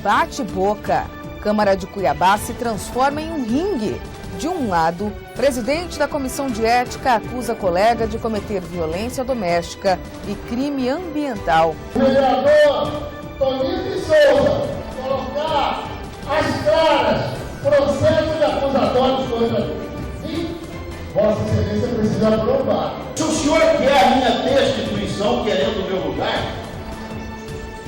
bate-boca. Câmara de Cuiabá se transforma em um ringue. De um lado, presidente da Comissão de Ética acusa colega de cometer violência doméstica e crime ambiental. O vereador Toninho de Souza colocar às claras processos acusatórios contra mim, Vossa Excelência precisa aprovar. Se o senhor quer a minha destituição querendo o meu lugar,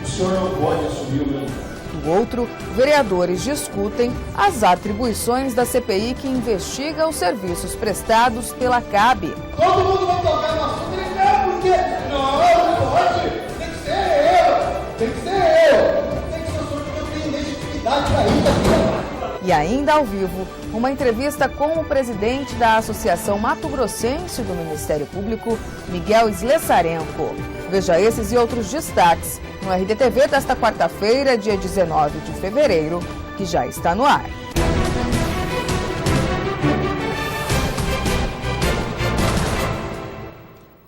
o senhor não pode assumir o meu lugar. Do outro, vereadores discutem as atribuições da CPI que investiga os serviços prestados pela CAB. Todo mundo vai tocar no assunto e não, porque não pode, tem que ser eu, tem que ser o senhor que eu tenho legitimidade para isso. E ainda ao vivo, uma entrevista com o presidente da Associação Mato Grossense do Ministério Público, Miguel Slessarenko. Veja esses e outros destaques no RDTV desta quarta-feira, dia 19 de fevereiro, que já está no ar.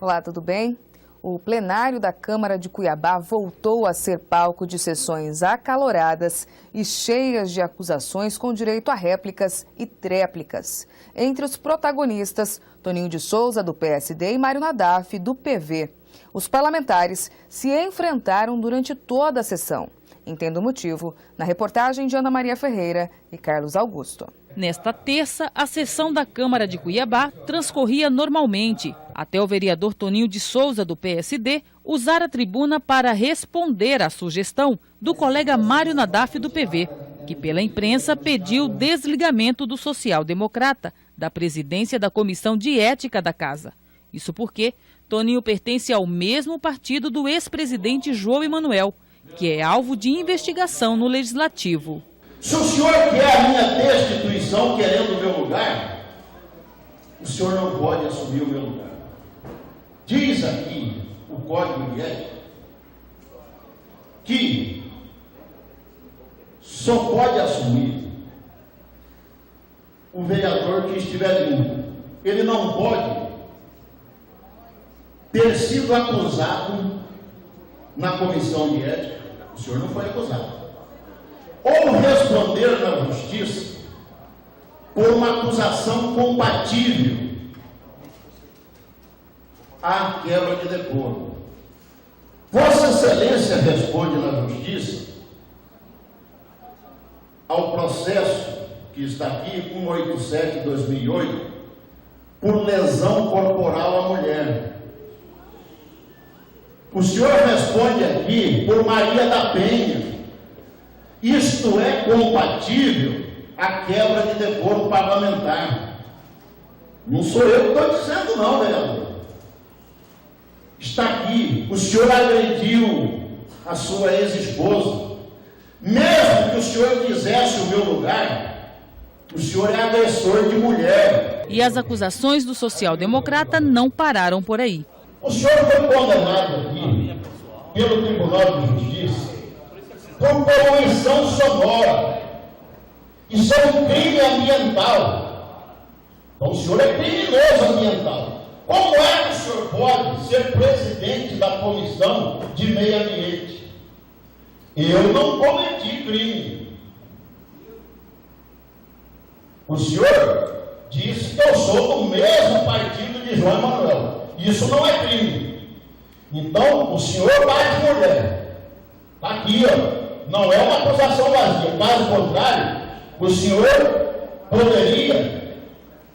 Olá, tudo bem? O plenário da Câmara de Cuiabá voltou a ser palco de sessões acaloradas e cheias de acusações com direito a réplicas e tréplicas. Entre os protagonistas, Toninho de Souza, do PSD, e Mário Nadaf, do PV. Os parlamentares se enfrentaram durante toda a sessão. Entenda o motivo na reportagem de Ana Maria Ferreira e Carlos Augusto. Nesta terça, a sessão da Câmara de Cuiabá transcorria normalmente, até o vereador Toninho de Souza, do PSD, usar a tribuna para responder à sugestão do colega Mário Nadaf, do PV, que pela imprensa pediu o desligamento do social-democrata da presidência da Comissão de Ética da Casa. Isso porque Toninho pertence ao mesmo partido do ex-presidente João Emanuel, que é alvo de investigação no Legislativo. Se o senhor quer a minha destituição querendo o meu lugar, o senhor não pode assumir o meu lugar. Diz aqui o Código de Ética que só pode assumir o vereador que estiver limpo. Ele não pode ter sido acusado na comissão de ética. O senhor não foi acusado. Ou responder na justiça por uma acusação compatível à quebra de decoro. Vossa Excelência responde na justiça ao processo que está aqui, 187/2008, por lesão corporal à mulher. O senhor responde aqui por Maria da Penha. Isto é compatível à quebra de decoro parlamentar. Não sou eu que estou dizendo não, vereador. Está aqui, o senhor agrediu a sua ex-esposa. Mesmo que o senhor quisesse o meu lugar, o senhor é agressor de mulher. E as acusações do social-democrata não pararam por aí. O senhor foi condenado aqui pelo Tribunal de Justiça por poluição sonora. Isso é um crime ambiental. Então o senhor é criminoso ambiental. Como é que o senhor pode ser presidente da Comissão de Meio Ambiente? Eu não cometi crime. O senhor disse que eu sou do mesmo partido de João Emanuel. Isso não é crime. Então, o senhor bate mulher. Está aqui, ó. Não é uma acusação vazia. Caso contrário, o senhor poderia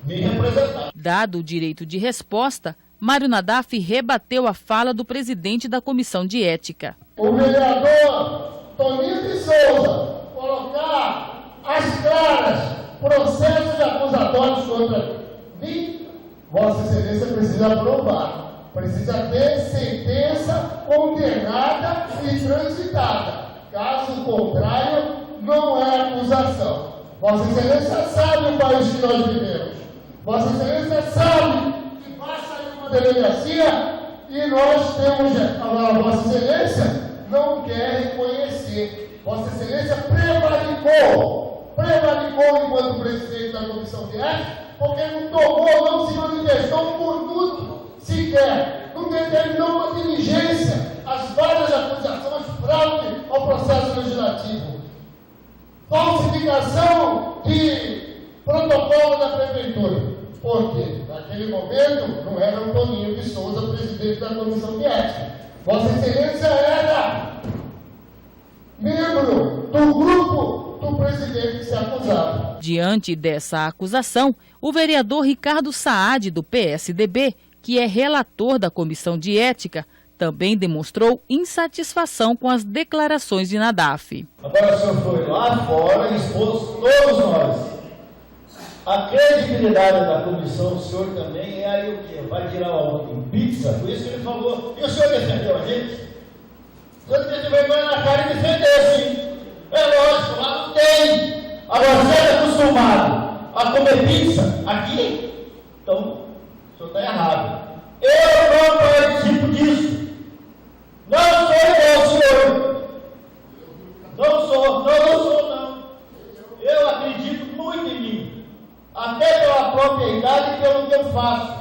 me representar. Dado o direito de resposta, Mário Nadaf rebateu a fala do presidente da Comissão de Ética. O vereador Toninho de Souza colocar às claras processos acusatórios contra mim, Vossa Excelência precisa aprovar. Precisa ter sentença condenada e transitada. Caso contrário, não é acusação. Vossa Excelência sabe o país que nós vivemos. Vossa Excelência sabe que vai sair uma delegacia e nós temos... A Vossa Excelência não quer reconhecer. Vossa Excelência prevaricou enquanto presidente da Comissão de Ética, porque não tomou, não se manifestou por tudo sequer. Não determinou uma diligência as várias acusações fraude ao processo legislativo. falsificação de protocolo da prefeitura. Porque, naquele momento, não era o Toninho de Souza, presidente da Comissão de Ética. Vossa Excelência era membro do grupo do presidente que se acusava. Diante dessa acusação, o vereador Ricardo Saad, do PSDB, que é relator da Comissão de Ética, também demonstrou insatisfação com as declarações de Nadaf. Agora o senhor foi lá fora e expôs todos nós. A credibilidade da comissão, o senhor também, é aí o quê? Vai tirar em pizza? Por isso que ele falou. E o senhor defendeu a gente? O senhor teve vergonha na cara e defendeu, sim. É lógico, lá não tem. Agora, você é acostumado a comer pizza aqui? Então, o senhor está errado. Eu não participo disso. Não sou igual ao senhor. Não sou, não. Eu acredito muito em mim. Até pela própria idade e pelo que eu faço.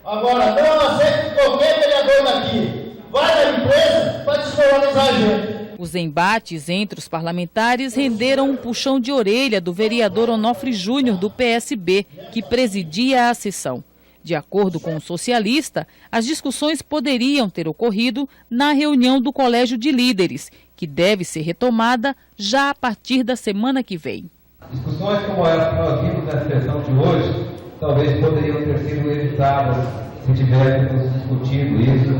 Agora, não aceito qualquer vereador daqui. Vai na empresa para desvalorizar a gente. Os embates entre os parlamentares renderam um puxão de orelha do vereador Onofre Júnior, do PSB, que presidia a sessão. De acordo com o socialista, as discussões poderiam ter ocorrido na reunião do Colégio de Líderes, que deve ser retomada já a partir da semana que vem. Discussões como essa que nós vimos na sessão de hoje, talvez poderiam ter sido evitadas se tivéssemos discutido isso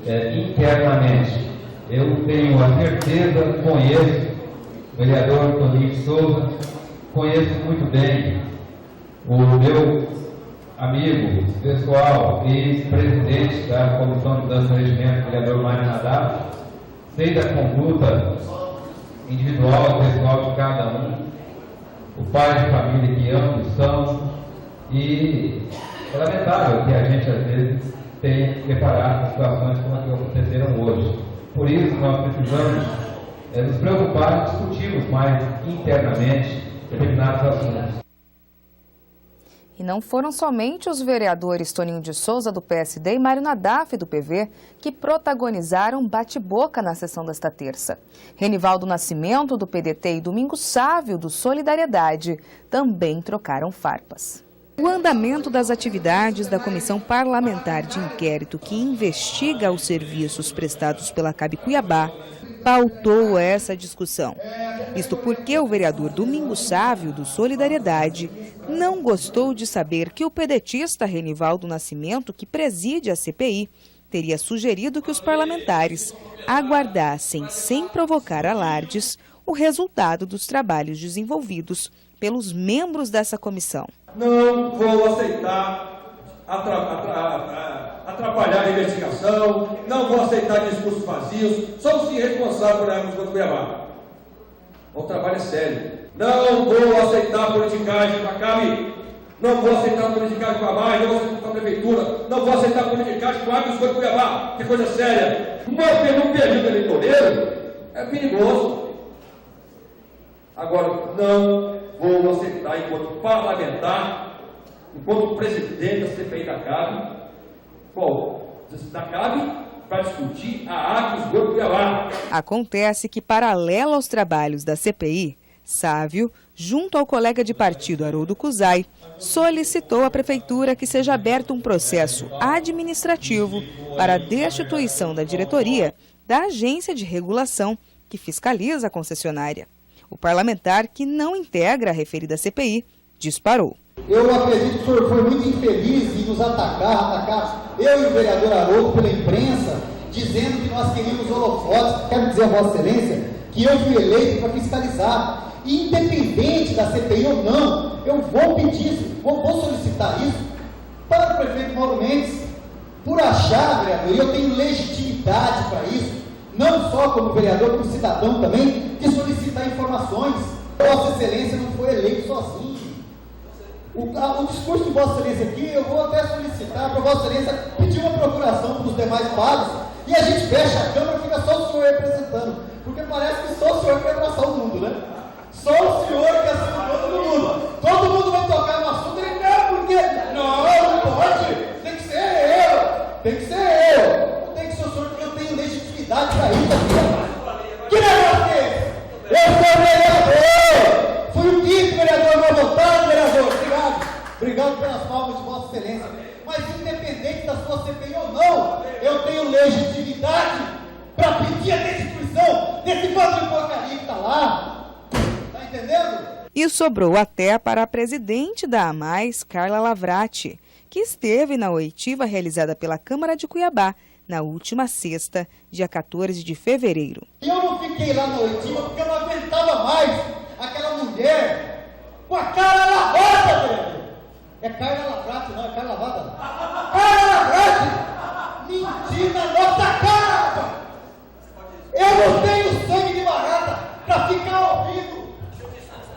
internamente. Eu tenho a certeza, conheço o vereador Toninho de Souza, conheço muito bem o meu amigo pessoal e presidente da Comissão de Mudança de Regimento, o vereador Mário Nadaf, sei da conduta individual e pessoal de cada um, o pai de família que ambos são, e é lamentável que a gente às vezes tenha que preparar situações como a que aconteceram hoje. Por isso nós precisamos nos preocupar e discutirmos mais internamente determinados assuntos. E não foram somente os vereadores Toninho de Souza, do PSD, e Mário Nadaf, do PV, que protagonizaram bate-boca na sessão desta terça. Renivaldo Nascimento, do PDT, e Domingos Sávio, do Solidariedade, também trocaram farpas. O andamento das atividades da Comissão Parlamentar de Inquérito que investiga os serviços prestados pela CAB Cuiabá pautou essa discussão. Isto porque o vereador Domingos Sávio, do Solidariedade, não gostou de saber que o pedetista Renivaldo Nascimento, que preside a CPI, teria sugerido que os parlamentares aguardassem, sem provocar alardes, o resultado dos trabalhos desenvolvidos pelos membros dessa comissão. Não vou aceitar atrapalhar a investigação, não vou aceitar discursos vazios, somos irresponsáveis por erros contra Cuiabá. O trabalho é sério. Não vou aceitar politicagem para CAB, não vou aceitar politicagem para mais, não vou aceitar para a prefeitura, não vou aceitar politicagem para erros contra Cuiabá, que coisa séria. Um período eleitoreiro é perigoso. Agora, não vou aceitar enquanto parlamentar, enquanto presidente da CPI da CAB, para discutir a ata do esgoto Cuiabá. Acontece que, paralelo aos trabalhos da CPI, Sávio, junto ao colega de partido Haroldo Cusai, solicitou à Prefeitura que seja aberto um processo administrativo para a destituição da diretoria da agência de regulação que fiscaliza a concessionária. O parlamentar, que não integra a referida CPI, disparou. Eu acredito que o senhor foi muito infeliz em nos atacar eu e o vereador Haroldo pela imprensa, dizendo que nós queríamos holofotes. Quero dizer a Vossa Excelência que eu fui eleito para fiscalizar. E independente da CPI ou não, eu vou pedir isso, vou solicitar isso para o prefeito Mauro Mendes, por achar, vereador, e eu tenho legitimidade para isso, não só como vereador, como cidadão também, de solicitar informações. Vossa Excelência não foi eleito sozinho. O discurso de Vossa Excelência aqui, eu vou até solicitar para Vossa Excelência pedir uma procuração para os demais pares e a gente fecha a Câmara e fica só o senhor representando. Porque parece que só o senhor quer abraçar o mundo, né? Só o senhor quer ser todo mundo. Todo mundo vai tocar no assunto, ele quer, porque não pode. Tem que ser eu. Tem que ser eu. Tem que ser o senhor, porque eu tenho legitimidade para isso aqui. Que negócio é esse? Eu sou vereador. jogo pelas palmas de Vossa Excelência. Mas independente da sua CPI ou não, eu tenho legitimidade para pedir a destituição desse bando de porcaria que está lá. Tá entendendo? E sobrou até para a presidente da AMAIS, Carla Lavrati, que esteve na oitiva realizada pela Câmara de Cuiabá na última sexta, dia 14 de fevereiro. E eu não fiquei lá na oitiva porque eu não aguentava mais aquela mulher com a cara lavada, vereador. É Carla Lavrati, não é Carla Lavada? Carla Lavrati! Mentir na nossa cara, rapaz! Eu não tenho sangue de barata para ficar ouvindo!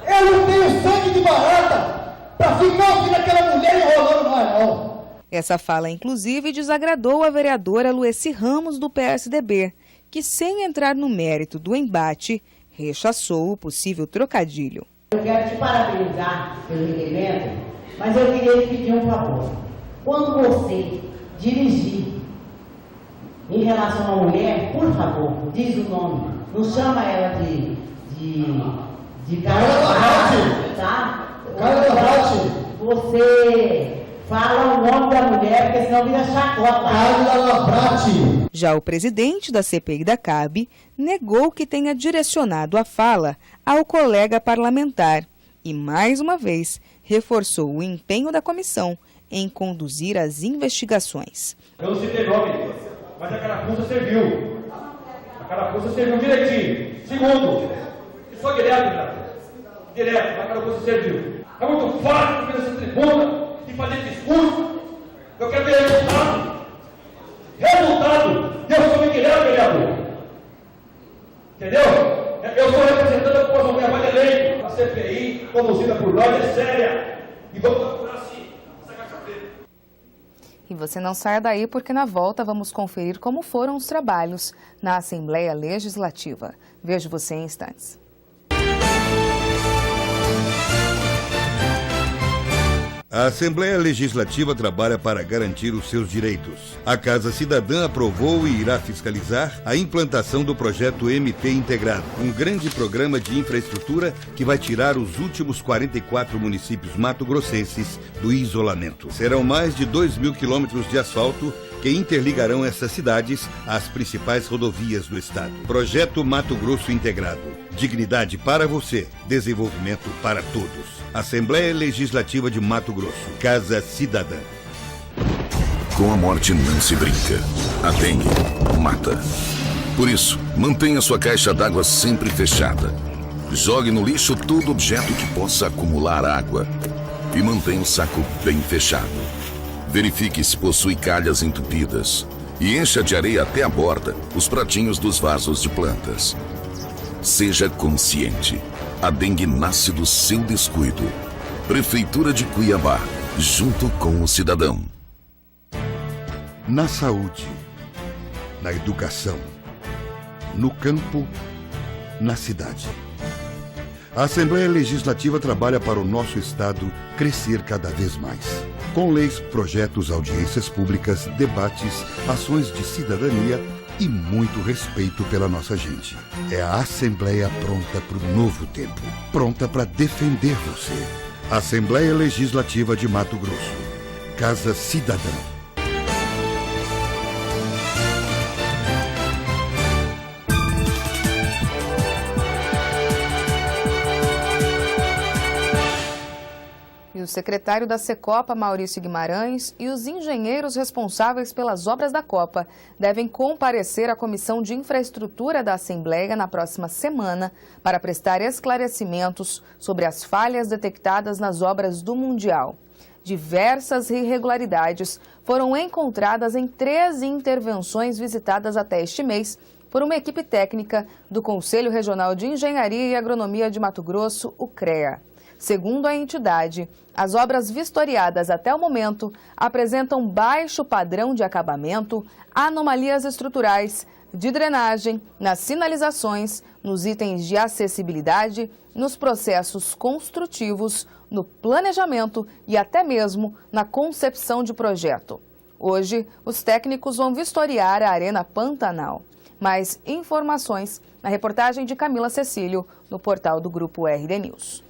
Eu não tenho sangue de barata para ficar ouvindo aquela mulher enrolando nós, não! Essa fala, inclusive, desagradou a vereadora Lueci Ramos, do PSDB, que, sem entrar no mérito do embate, rechaçou o possível trocadilho. Eu quero te parabenizar pelo requerimento, mas eu queria te pedir um favor. Quando você dirigir em relação a uma mulher, por favor, diz o nome. Não chama ela de Carla Lavrati, tá? Carla Lavrati. Você fala o nome da mulher, porque senão vira chacota. Carla Lavrati. Já o presidente da CPI da CAB negou que tenha direcionado a fala ao colega parlamentar e, mais uma vez, reforçou o empenho da comissão em conduzir as investigações. Eu não citei nome, mas a carapuça serviu. A carapuça serviu direitinho. Segundo, e só direto, a carapuça serviu. É muito fácil subir nessa tribuna e fazer discurso. Eu quero ver resultado. Resultado! Eu sou Miguel, vereador. Entendeu? Eu sou representante da população Cuiabá eleito. A CPI, conduzida por nós, é séria. E vamos procurar sim essa cachaceira. E você não saia daí, porque na volta vamos conferir como foram os trabalhos na Assembleia Legislativa. Vejo você em instantes. A Assembleia Legislativa trabalha para garantir os seus direitos. A Casa Cidadã aprovou e irá fiscalizar a implantação do projeto MP Integrado, um grande programa de infraestrutura que vai tirar os últimos 44 municípios mato-grossenses do isolamento. Serão mais de 2.000 quilômetros de asfalto que interligarão essas cidades às principais rodovias do estado. Projeto Mato Grosso Integrado. Dignidade para você, desenvolvimento para todos. Assembleia Legislativa de Mato Grosso. Casa Cidadã. Com a morte não se brinca. A dengue mata. Por isso, mantenha sua caixa d'água sempre fechada. Jogue no lixo todo objeto que possa acumular água. E mantenha o saco bem fechado. Verifique se possui calhas entupidas. E encha de areia até a borda os pratinhos dos vasos de plantas. Seja consciente. A dengue nasce do seu descuido. Prefeitura de Cuiabá, junto com o cidadão. Na saúde, na educação, no campo, na cidade. A Assembleia Legislativa trabalha para o nosso Estado crescer cada vez mais. Com leis, projetos, audiências públicas, debates, ações de cidadania e muito respeito pela nossa gente. É a Assembleia pronta para o novo tempo. Pronta para defender você. Assembleia Legislativa de Mato Grosso. Casa Cidadã. O secretário da Secopa, Maurício Guimarães, e os engenheiros responsáveis pelas obras da Copa devem comparecer à Comissão de Infraestrutura da Assembleia na próxima semana para prestar esclarecimentos sobre as falhas detectadas nas obras do Mundial. Diversas irregularidades foram encontradas em 13 intervenções visitadas até este mês por uma equipe técnica do Conselho Regional de Engenharia e Agronomia de Mato Grosso, o CREA. Segundo a entidade, as obras vistoriadas até o momento apresentam baixo padrão de acabamento, anomalias estruturais, de drenagem, nas sinalizações, nos itens de acessibilidade, nos processos construtivos, no planejamento e até mesmo na concepção de projeto. Hoje, os técnicos vão vistoriar a Arena Pantanal. Mais informações na reportagem de Camila Cecílio, no portal do Grupo RD News.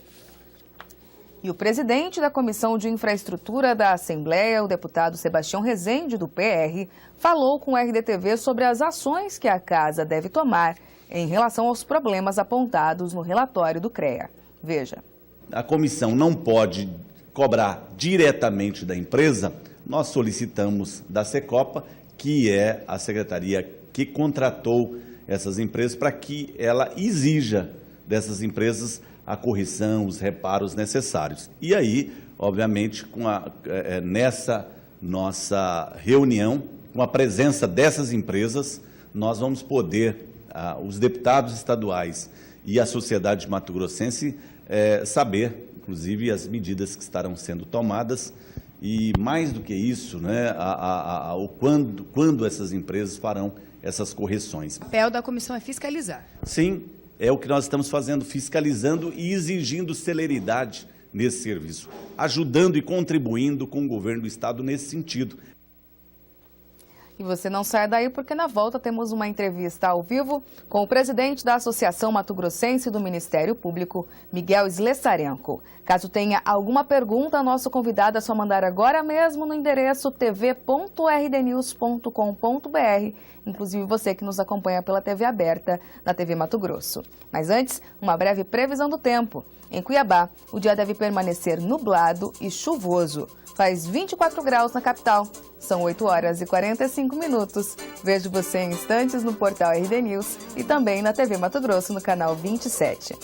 E o presidente da Comissão de Infraestrutura da Assembleia, o deputado Sebastião Rezende, do PR, falou com o RDTV sobre as ações que a casa deve tomar em relação aos problemas apontados no relatório do CREA. Veja. A comissão não pode cobrar diretamente da empresa. Nós solicitamos da Secopa, que é a secretaria que contratou essas empresas, para que ela exija dessas empresas a correção, os reparos necessários. E aí, obviamente, nessa nossa reunião, com a presença dessas empresas, nós vamos poder, os deputados estaduais e a sociedade mato-grossense, saber, inclusive, as medidas que estarão sendo tomadas e, mais do que isso, né, quando essas empresas farão essas correções. O papel da comissão é fiscalizar. Sim, é o que nós estamos fazendo, fiscalizando e exigindo celeridade nesse serviço, ajudando e contribuindo com o governo do estado nesse sentido. E você não sai daí porque na volta temos uma entrevista ao vivo com o presidente da Associação Mato Grossense do Ministério Público, Miguel Slessarenko. Caso tenha alguma pergunta, nosso convidado é só mandar agora mesmo no endereço tv.rdnews.com.br, inclusive você que nos acompanha pela TV aberta na TV Mato Grosso. Mas antes, uma breve previsão do tempo. Em Cuiabá, o dia deve permanecer nublado e chuvoso. Faz 24 graus na capital. São 8 horas e 45 minutos. Vejo você em instantes no portal RD News e também na TV Mato Grosso no canal 27.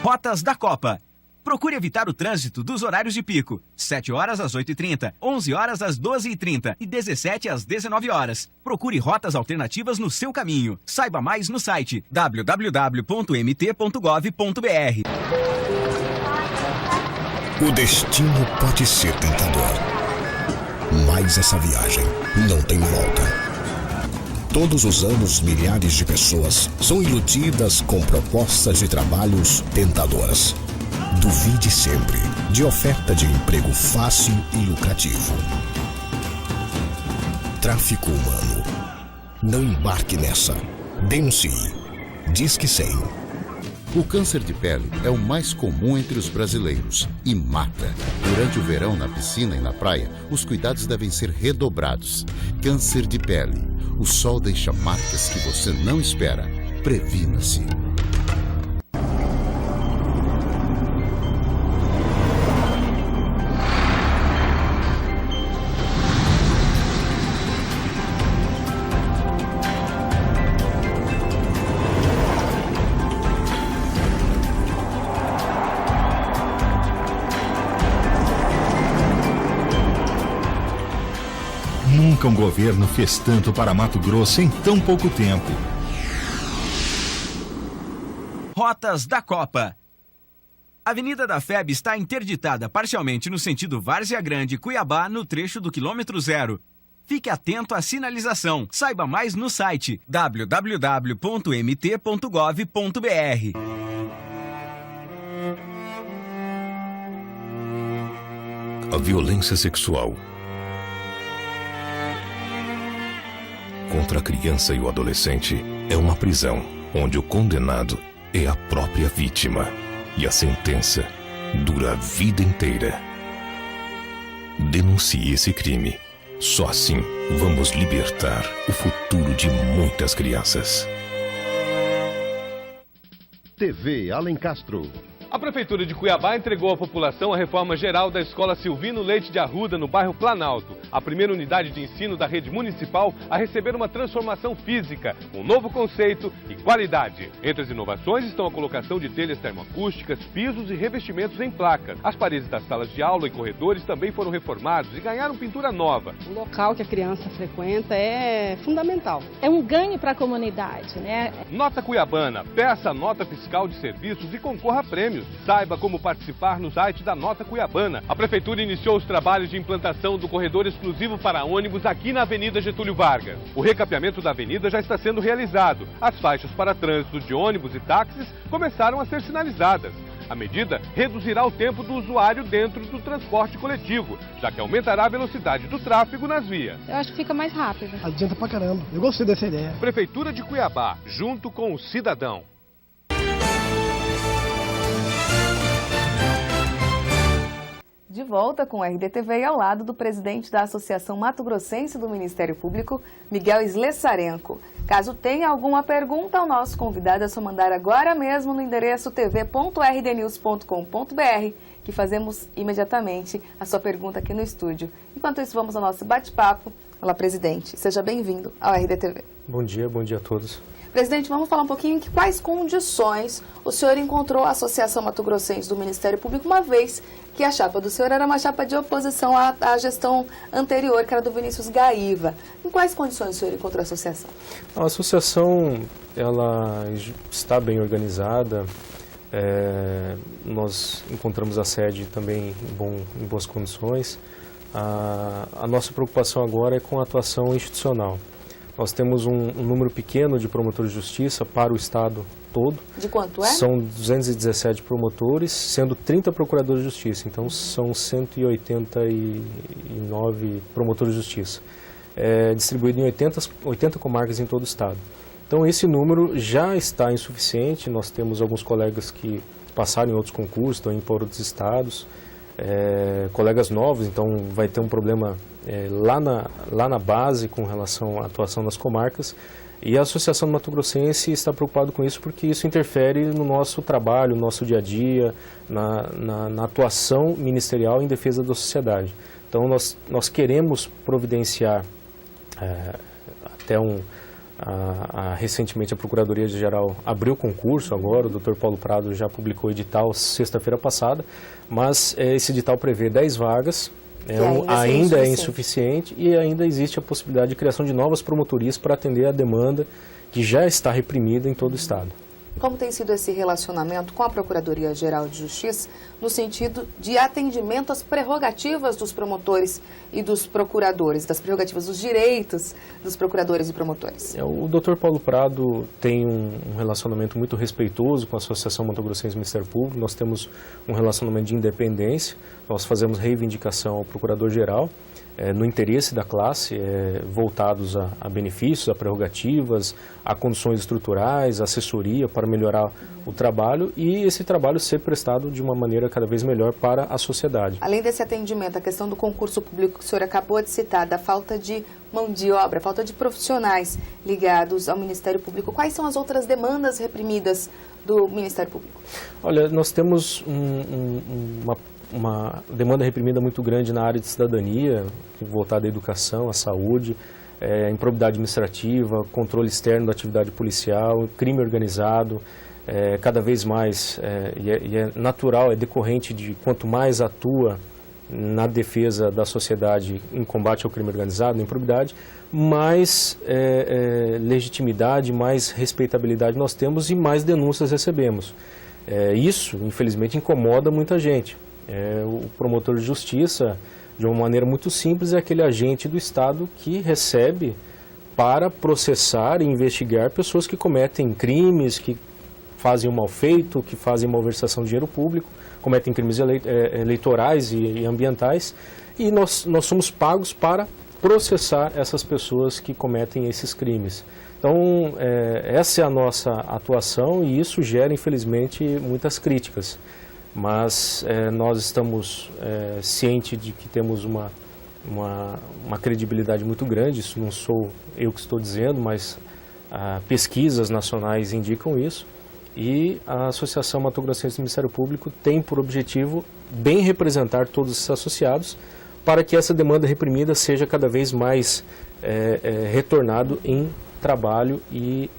Rotas da Copa. Procure evitar o trânsito dos horários de pico. 7 horas às 8h30, 11 horas às 12h30 e 17 às 19 horas. Procure rotas alternativas no seu caminho. Saiba mais no site www.mt.gov.br. O destino pode ser tentador, mas essa viagem não tem volta. Todos os anos, milhares de pessoas são iludidas com propostas de trabalhos tentadoras. Duvide sempre de oferta de emprego fácil e lucrativo. Tráfico humano. Não embarque nessa. Denuncie. Disque 100. O câncer de pele é o mais comum entre os brasileiros e mata. Durante o verão, na piscina e na praia, os cuidados devem ser redobrados. Câncer de pele. O sol deixa marcas que você não espera. Previna-se. Nunca um governo fez tanto para Mato Grosso em tão pouco tempo. Rotas da Copa. A Avenida da FEB está interditada parcialmente no sentido Várzea Grande-Cuiabá, no trecho do quilômetro 0. Fique atento à sinalização. Saiba mais no site www.mt.gov.br. A violência sexual contra a criança e o adolescente é uma prisão, onde o condenado é a própria vítima e a sentença dura a vida inteira. Denuncie esse crime. Só assim vamos libertar o futuro de muitas crianças. TV Alencastro. A Prefeitura de Cuiabá entregou à população a reforma geral da Escola Silvino Leite de Arruda, no bairro Planalto, a primeira unidade de ensino da rede municipal a receber uma transformação física, um novo conceito e qualidade. Entre as inovações estão a colocação de telhas termoacústicas, pisos e revestimentos em placas. As paredes das salas de aula e corredores também foram reformados e ganharam pintura nova. O local que a criança frequenta é fundamental. É um ganho para a comunidade, né? Nota Cuiabana, peça a nota fiscal de serviços e concorra a prêmios. Saiba como participar no site da Nota Cuiabana. A Prefeitura iniciou os trabalhos de implantação do corredor exclusivo para ônibus aqui na Avenida Getúlio Vargas. O recapeamento da avenida já está sendo realizado. As faixas para trânsito de ônibus e táxis começaram a ser sinalizadas. A medida reduzirá o tempo do usuário dentro do transporte coletivo, já que aumentará a velocidade do tráfego nas vias. Eu acho que fica mais rápido. Adianta pra caramba. Eu gostei dessa ideia. Prefeitura de Cuiabá, junto com o cidadão. De volta com o RDTV e ao lado do presidente da Associação Mato Grossense do Ministério Público, Miguel Slessarenko. Caso tenha alguma pergunta ao nosso convidado, é só mandar agora mesmo no endereço tv.rdnews.com.br, que fazemos imediatamente a sua pergunta aqui no estúdio. Enquanto isso, vamos ao nosso bate-papo. Olá, presidente. Seja bem-vindo ao RDTV. Bom dia a todos. Presidente, vamos falar um pouquinho de quais condições o senhor encontrou a Associação Mato Grossense do Ministério Público, uma vez que a chapa do senhor era uma chapa de oposição à gestão anterior, que era do Vinícius Gaiva. Em quais condições o senhor encontrou a associação? A associação ela está bem organizada. Nós encontramos a sede também em boas condições. A nossa preocupação agora é com a atuação institucional. Nós temos um número pequeno de promotores de justiça para o Estado todo. De quanto é? São 217 promotores, sendo 30 procuradores de justiça. Então, são 189 promotores de justiça, distribuído em 80 comarcas em todo o Estado. Então, esse número já está insuficiente. Nós temos alguns colegas que passaram em outros concursos, estão indo para outros estados. Colegas novos, então vai ter um problema lá na base com relação à atuação das comarcas, e a Associação do Mato Grossense está preocupada com isso porque isso interfere no nosso trabalho, no nosso dia a dia, na atuação ministerial em defesa da sociedade. Então nós queremos providenciar recentemente a Procuradoria-Geral abriu concurso agora, o Dr. Paulo Prado já publicou o edital sexta-feira passada, mas esse edital prevê 10 vagas, ainda é insuficiente e ainda existe a possibilidade de criação de novas promotorias para atender a demanda que já está reprimida em todo o Estado. Como tem sido esse relacionamento com a Procuradoria-Geral de Justiça no sentido de atendimento às prerrogativas dos promotores e dos procuradores, das prerrogativas dos direitos dos procuradores e promotores? O Dr. Paulo Prado tem um relacionamento muito respeitoso com a Associação Mato Grossense do Ministério Público. Nós temos um relacionamento de independência, nós fazemos reivindicação ao Procurador-Geral, no interesse da classe, voltados a benefícios, a prerrogativas, a condições estruturais, a assessoria para melhorar o trabalho e esse trabalho ser prestado de uma maneira cada vez melhor para a sociedade. Além desse atendimento, a questão do concurso público que o senhor acabou de citar, da falta de mão de obra, falta de profissionais ligados ao Ministério Público, quais são as outras demandas reprimidas do Ministério Público? Olha, nós temos uma demanda reprimida muito grande na área de cidadania, voltada à educação, à saúde, improbidade administrativa, controle externo da atividade policial, crime organizado, cada vez mais, e é natural, é decorrente de quanto mais atua na defesa da sociedade em combate ao crime organizado, na improbidade, mais legitimidade, mais respeitabilidade nós temos e mais denúncias recebemos. Isso, infelizmente, incomoda muita gente. O promotor de justiça, de uma maneira muito simples, é aquele agente do Estado que recebe para processar e investigar pessoas que cometem crimes, que fazem um mal feito, que fazem malversação de dinheiro público, cometem crimes eleitorais e ambientais, e nós somos pagos para processar essas pessoas que cometem esses crimes. Então, essa é a nossa atuação e isso gera, infelizmente, muitas críticas. Mas nós estamos cientes de que temos uma credibilidade muito grande, isso não sou eu que estou dizendo, mas pesquisas nacionais indicam isso, e a Associação Mato Grossense do Ministério Público tem por objetivo bem representar todos esses associados para que essa demanda reprimida seja cada vez mais retornado em trabalho e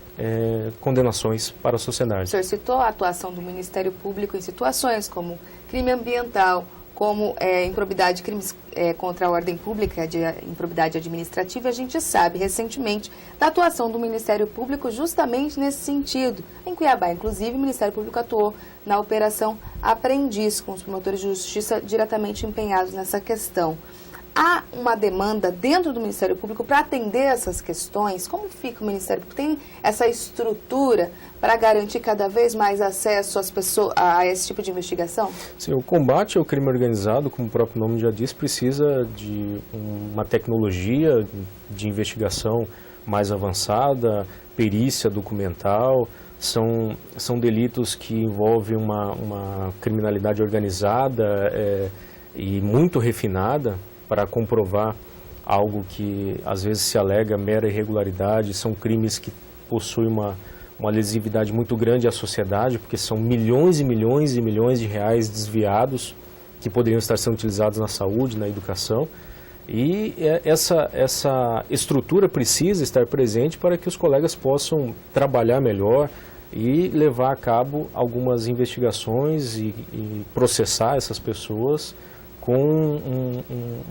condenações para a sociedade. O senhor citou a atuação do Ministério Público em situações como crime ambiental, como improbidade, crimes contra a ordem pública, de improbidade administrativa. A gente sabe recentemente da atuação do Ministério Público justamente nesse sentido. Em Cuiabá, inclusive, o Ministério Público atuou na Operação Aprendiz, com os promotores de justiça diretamente empenhados nessa questão. Há uma demanda dentro do Ministério Público para atender essas questões? Como fica o Ministério Público? Tem essa estrutura para garantir cada vez mais acesso às pessoas a esse tipo de investigação? Sim, o combate ao crime organizado, como o próprio nome já diz, precisa de uma tecnologia de investigação mais avançada, perícia documental. São delitos que envolvem uma criminalidade organizada e muito refinada para comprovar algo que às vezes se alega mera irregularidade. São crimes que possuem uma lesividade muito grande à sociedade, porque são milhões e milhões e milhões de reais desviados que poderiam estar sendo utilizados na saúde, na educação. E essa estrutura precisa estar presente para que os colegas possam trabalhar melhor e levar a cabo algumas investigações e processar essas pessoas com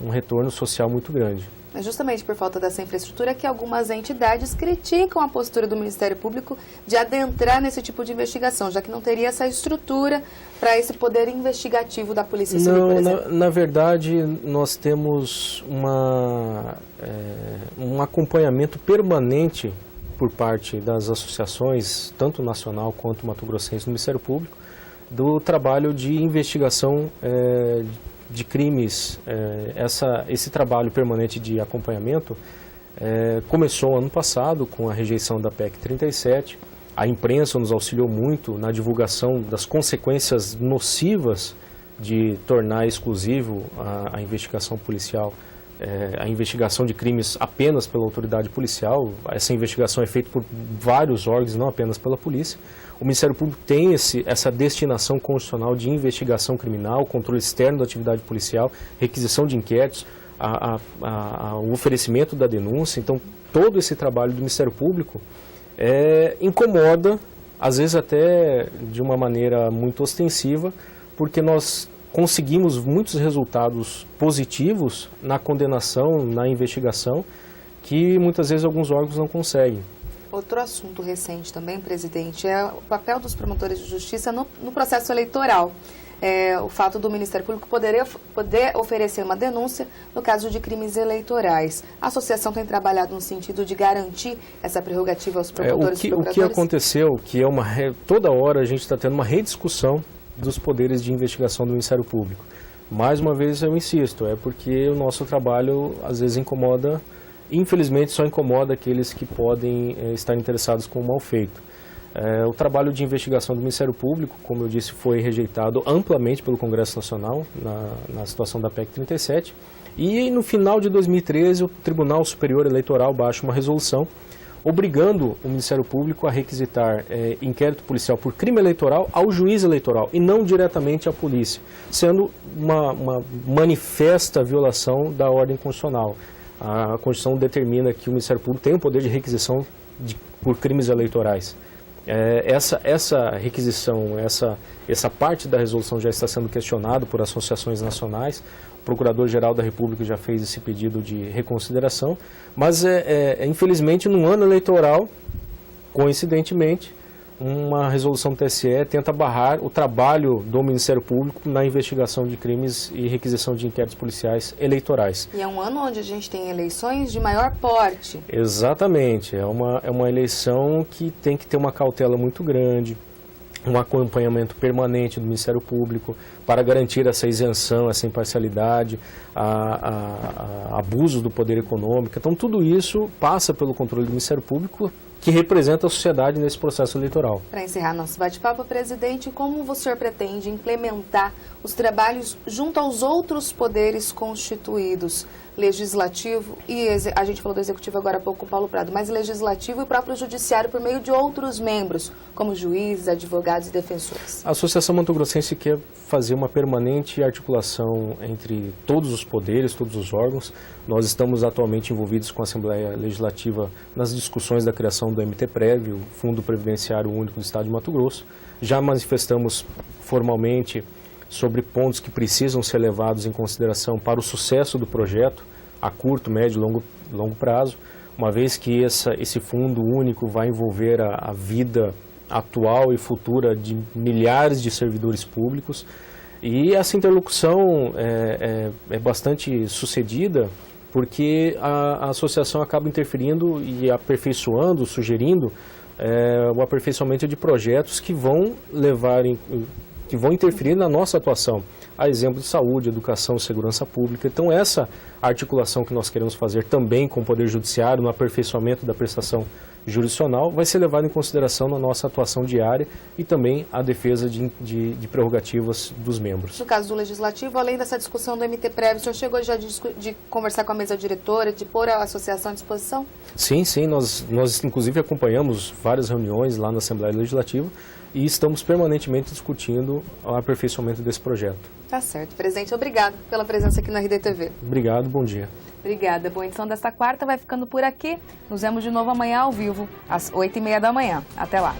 um retorno social muito grande. É justamente por falta dessa infraestrutura que algumas entidades criticam a postura do Ministério Público de adentrar nesse tipo de investigação, já que não teria essa estrutura para esse poder investigativo da Polícia Civil, por exemplo. Na verdade, nós temos um acompanhamento permanente por parte das associações, tanto nacional quanto mato-grossense do Ministério Público, do trabalho de investigação de crimes. Esse trabalho permanente de acompanhamento começou ano passado com a rejeição da PEC 37. A imprensa nos auxiliou muito na divulgação das consequências nocivas de tornar exclusivo a investigação policial, a investigação de crimes apenas pela autoridade policial. Essa investigação é feita por vários órgãos, não apenas pela polícia. O Ministério Público tem essa destinação constitucional de investigação criminal, controle externo da atividade policial, requisição de inquéritos, o oferecimento da denúncia. Então, todo esse trabalho do Ministério Público incomoda, às vezes até de uma maneira muito ostensiva, porque nós conseguimos muitos resultados positivos na condenação, na investigação, que muitas vezes alguns órgãos não conseguem. Outro assunto recente também, presidente, é o papel dos promotores de justiça no processo eleitoral. O fato do Ministério Público poder oferecer uma denúncia no caso de crimes eleitorais. A associação tem trabalhado no sentido de garantir essa prerrogativa aos promotores e procuradores? O que aconteceu, que toda hora a gente está tendo uma rediscussão dos poderes de investigação do Ministério Público. Mais uma vez eu insisto, porque o nosso trabalho às vezes incomoda, infelizmente só incomoda aqueles que podem estar interessados com o mal feito. O trabalho de investigação do Ministério Público, como eu disse, foi rejeitado amplamente pelo Congresso Nacional na situação da PEC 37, e no final de 2013 o Tribunal Superior Eleitoral baixa uma resolução obrigando o Ministério Público a requisitar inquérito policial por crime eleitoral ao juiz eleitoral e não diretamente à polícia, sendo uma manifesta violação da ordem constitucional. A Constituição determina que o Ministério Público tem o poder de requisição por crimes eleitorais. Essa requisição, essa parte da resolução já está sendo questionada por associações nacionais. O Procurador-Geral da República já fez esse pedido de reconsideração, mas infelizmente no ano eleitoral, coincidentemente, uma resolução do TSE tenta barrar o trabalho do Ministério Público na investigação de crimes e requisição de inquéritos policiais eleitorais. E é um ano onde a gente tem eleições de maior porte. Exatamente, é uma eleição que tem que ter uma cautela muito grande, um acompanhamento permanente do Ministério Público para garantir essa isenção, essa imparcialidade, abusos do poder econômico. Então tudo isso passa pelo controle do Ministério Público, que representa a sociedade nesse processo eleitoral. Para encerrar nosso bate-papo, presidente, como o senhor pretende implementar os trabalhos junto aos outros poderes constituídos, legislativo e a gente falou do executivo agora há pouco com o Paulo Prado, mas legislativo e o próprio judiciário por meio de outros membros, como juízes, advogados e defensores? A Associação Mato-Grossense quer fazer uma permanente articulação entre todos os poderes, todos os órgãos. Nós estamos atualmente envolvidos com a Assembleia Legislativa nas discussões da criação do MTPREV, o Fundo Previdenciário Único do Estado de Mato Grosso. Já manifestamos formalmente sobre pontos que precisam ser levados em consideração para o sucesso do projeto a curto, médio e longo prazo, uma vez que esse fundo único vai envolver a vida atual e futura de milhares de servidores públicos. E essa interlocução é bastante sucedida, porque a associação acaba interferindo e aperfeiçoando, sugerindo o aperfeiçoamento de projetos que vão interferir na nossa atuação, a exemplo de saúde, educação, segurança pública. Então essa articulação que nós queremos fazer também com o Poder Judiciário, no aperfeiçoamento da prestação jurisdicional, vai ser levado em consideração na nossa atuação diária e também a defesa de prerrogativas dos membros. No caso do Legislativo, além dessa discussão do MT-Prev, o senhor chegou já de conversar com a mesa diretora, de pôr a associação à disposição? Sim, nós inclusive acompanhamos várias reuniões lá na Assembleia Legislativa e estamos permanentemente discutindo o aperfeiçoamento desse projeto. Tá certo. Presidente, obrigado pela presença aqui na RDTV. Obrigado, bom dia. Obrigada. Boa edição desta quarta vai ficando por aqui. Nos vemos de novo amanhã ao vivo, às 8h30 da manhã. Até lá.